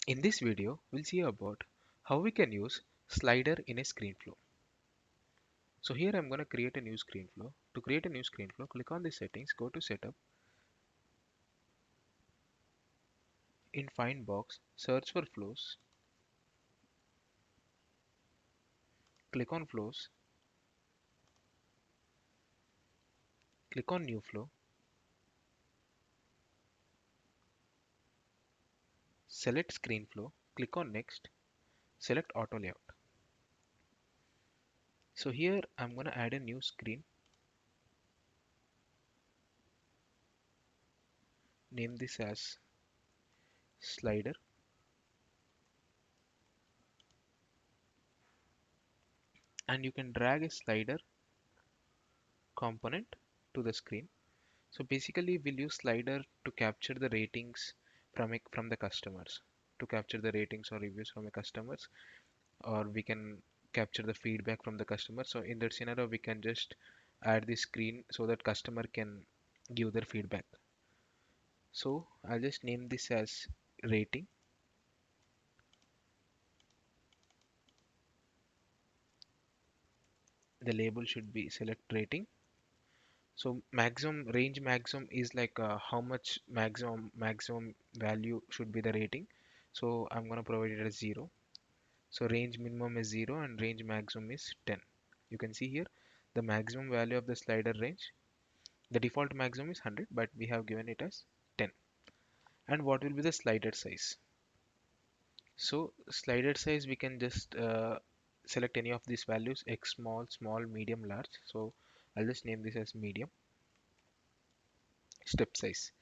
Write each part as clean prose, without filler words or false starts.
In this video, we'll see about how we can use slider in a ScreenFlow. So here I'm going to create a new ScreenFlow. To create a new ScreenFlow, click on the settings, go to setup. In find box, search for flows, click on flows, click on new flow, select ScreenFlow, click on next, select auto layout. So here I'm going to add a new screen, name this as slider, and you can drag a slider component to the screen. So basically we'll use slider to capture the ratings from the customers, to capture the ratings or reviews from the customers, or we can capture the feedback from the customer. So in that scenario we can just add the screen so that customer can give their feedback. So I'll just name this as rating. The label should be select rating. So maximum is like how much maximum value should be the rating. So I'm gonna provide it as 0. So range minimum is 0 and range maximum is 10. You can see here the maximum value of the slider range. The default maximum is 100, but we have given it as 10. And what will be the slider size? So slider size, we can just select any of these values: X small, small, medium, large. So I'll just name this as medium. Step size.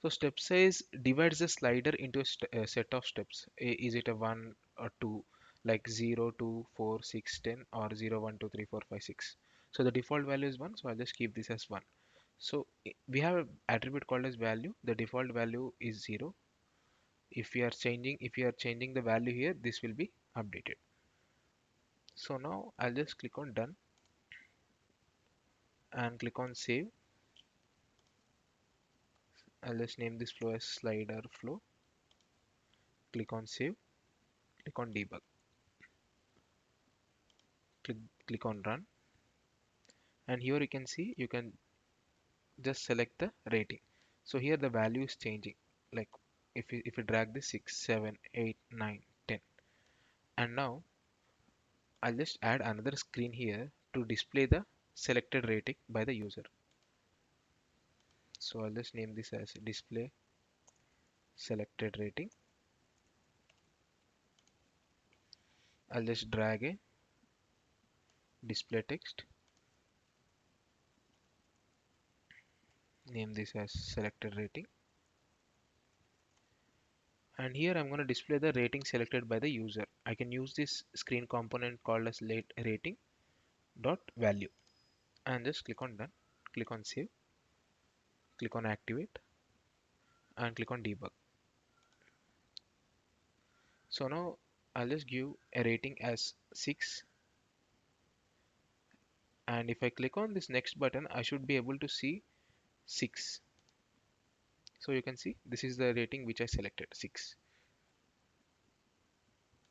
So step size divides the slider into a set of steps. Is it a 1 or 2, like 0, 2, 4, 6, 10, or 0, 1, 2, 3, 4, 5, 6? So the default value is 1, so I'll just keep this as 1. So we have an attribute called as value. The default value is 0. If you are changing the value here, this will be updated. So now I'll just click on done and click on save. I'll just name this flow as slider flow. Click on save. Click on debug. Click, click on run. And here you can see you can just select the rating. So here the value is changing. Like if you drag this 6, 7, 8, 9, 10. And now I'll just add another screen here to display the selected rating by the user. So I'll just name this as display selected rating. I'll just drag a display text, name this as selected rating, and here I'm going to display the rating selected by the user. I can use this screen component called as late rating dot value, and just click on done, click on save, click on activate, and click on debug. So now I'll just give a rating as 6, and if I click on this next button I should be able to see 6. So you can see this is the rating which I selected, 6.